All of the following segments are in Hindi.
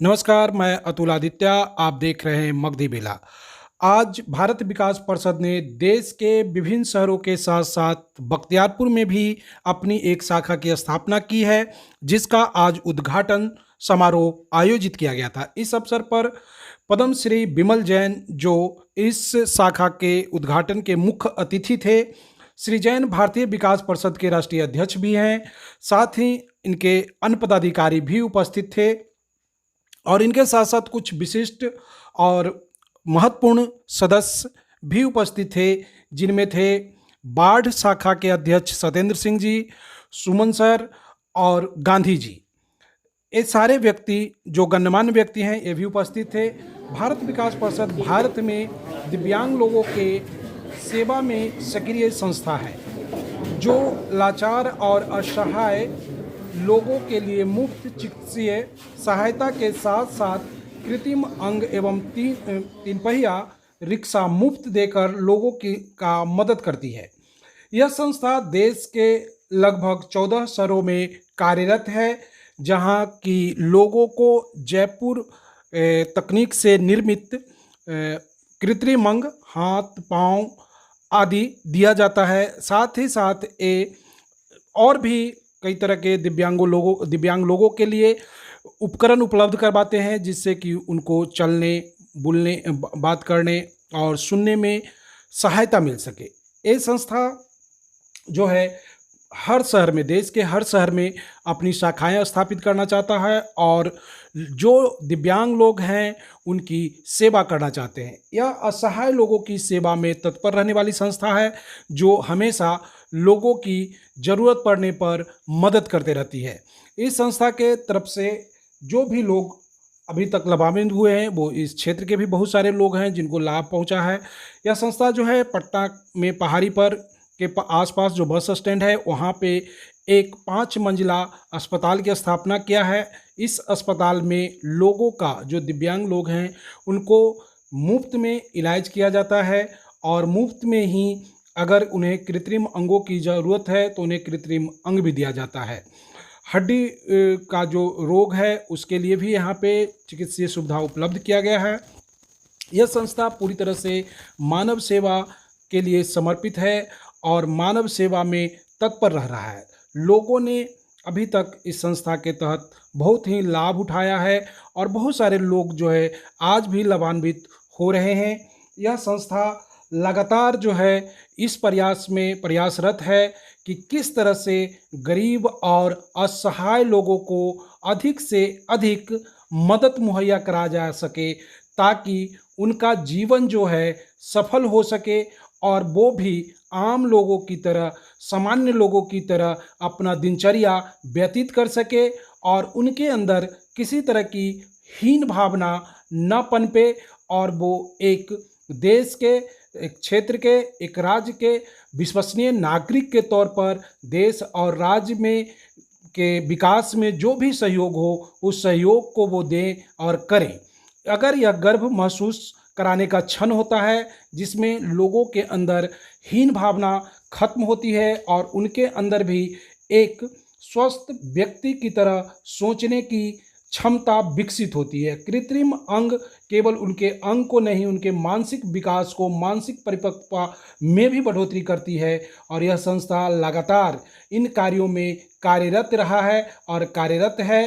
नमस्कार, मैं अतुल आदित्य। आप देख रहे हैं मगधी बेला। आज भारत विकास परिषद ने देश के विभिन्न शहरों के साथ साथ बख्तियारपुर में भी अपनी एक शाखा की स्थापना की है, जिसका आज उद्घाटन समारोह आयोजित किया गया था। इस अवसर पर पद्म श्री बिमल जैन, जो इस शाखा के उद्घाटन के मुख्य अतिथि थे। श्री जैन भारतीय विकास परिषद के राष्ट्रीय अध्यक्ष भी हैं, साथ ही इनके अन्य पदाधिकारी भी उपस्थित थे और इनके साथ साथ कुछ विशिष्ट और महत्वपूर्ण सदस्य भी उपस्थित थे, जिनमें थे बाढ़ शाखा के अध्यक्ष सत्येंद्र सिंह जी, सुमन सर और गांधी जी। ये सारे व्यक्ति जो गणमान्य व्यक्ति हैं, ये भी उपस्थित थे। भारत विकास परिषद भारत में दिव्यांग लोगों के सेवा में सक्रिय संस्था है, जो लाचार और असहाय लोगों के लिए मुफ्त चिकित्सीय सहायता के साथ साथ कृत्रिम अंग एवं तीन पहिया रिक्शा मुफ्त देकर लोगों की का मदद करती है। यह संस्था देश के लगभग 14 शहरों में कार्यरत है, जहां की लोगों को जयपुर तकनीक से निर्मित कृत्रिम अंग, हाथ पांव आदि दिया जाता है। साथ ही साथ और भी कई तरह के दिव्यांग लोगों के लिए उपकरण उपलब्ध करवाते हैं, जिससे कि उनको चलने, बोलने, बात करने और सुनने में सहायता मिल सके। ये संस्था जो है हर शहर में, देश के हर शहर में अपनी शाखाएं स्थापित करना चाहता है और जो दिव्यांग लोग हैं उनकी सेवा करना चाहते हैं। यह असहाय लोगों की सेवा में तत्पर रहने वाली संस्था है, जो हमेशा लोगों की ज़रूरत पड़ने पर मदद करते रहती है। इस संस्था के तरफ से जो भी लोग अभी तक लाभान्वित हुए हैं, वो इस क्षेत्र के भी बहुत सारे लोग हैं जिनको लाभ पहुंचा है। यह संस्था जो है पटना में पहाड़ी पर के आसपास जो बस स्टैंड है, वहाँ पे एक 5 मंजिला अस्पताल की स्थापना किया है। इस अस्पताल में लोगों का, जो दिव्यांग लोग हैं, उनको मुफ्त में इलाज किया जाता है और मुफ्त में ही अगर उन्हें कृत्रिम अंगों की ज़रूरत है तो उन्हें कृत्रिम अंग भी दिया जाता है। हड्डी का जो रोग है उसके लिए भी यहाँ पे चिकित्सीय सुविधा उपलब्ध किया गया है। यह संस्था पूरी तरह से मानव सेवा के लिए समर्पित है और मानव सेवा में तत्पर रह रहा है। लोगों ने अभी तक इस संस्था के तहत बहुत ही लाभ उठाया है और बहुत सारे लोग जो है आज भी लाभान्वित हो रहे हैं। यह संस्था लगातार जो है इस प्रयास में प्रयासरत है कि किस तरह से गरीब और असहाय लोगों को अधिक से अधिक मदद मुहैया करा जा सके, ताकि उनका जीवन जो है सफल हो सके और वो भी आम लोगों की तरह, सामान्य लोगों की तरह अपना दिनचर्या व्यतीत कर सके और उनके अंदर किसी तरह की हीन भावना न पनपे और वो एक देश के, एक क्षेत्र के, एक राज्य के विश्वसनीय नागरिक के तौर पर देश और राज्य में के विकास में जो भी सहयोग हो, उस सहयोग को वो दें और करें। अगर यह गर्व महसूस कराने का क्षण होता है, जिसमें लोगों के अंदर हीन भावना खत्म होती है और उनके अंदर भी एक स्वस्थ व्यक्ति की तरह सोचने की क्षमता विकसित होती है। कृत्रिम अंग केवल उनके अंग को नहीं, उनके मानसिक विकास को, मानसिक परिपक्वता में भी बढ़ोतरी करती है और यह संस्था लगातार इन कार्यों में कार्यरत रहा है और कार्यरत है।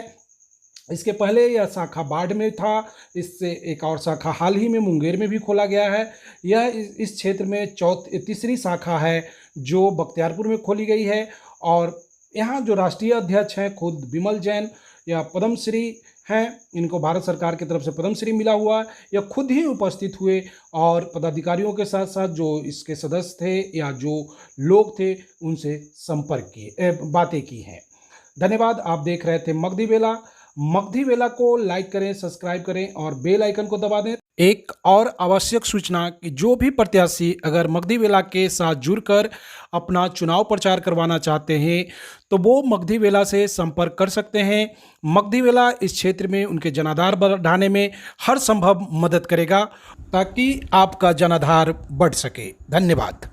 इसके पहले यह शाखा बाढ़ में था, इससे एक और शाखा हाल ही में मुंगेर में भी खोला गया है। यह इस क्षेत्र में तीसरी शाखा है जो बख्तियारपुर में खोली गई है और यहाँ जो राष्ट्रीय अध्यक्ष हैं खुद बिमल जैन, या पद्मश्री हैं, इनको भारत सरकार की तरफ से पद्मश्री मिला हुआ है, यह खुद ही उपस्थित हुए और पदाधिकारियों के साथ साथ जो इसके सदस्य थे या जो लोग थे उनसे संपर्क किए, बातें की हैं। धन्यवाद। आप देख रहे थे मगधी बेला। मगधी बेला को लाइक करें, सब्सक्राइब करें और बेल आइकन को दबा दें। एक और आवश्यक सूचना कि जो भी प्रत्याशी अगर मगधी बेला के साथ जुड़कर अपना चुनाव प्रचार करवाना चाहते हैं तो वो मगधी बेला से संपर्क कर सकते हैं। मगधी बेला इस क्षेत्र में उनके जनाधार बढ़ाने में हर संभव मदद करेगा, ताकि आपका जनाधार बढ़ सके। धन्यवाद।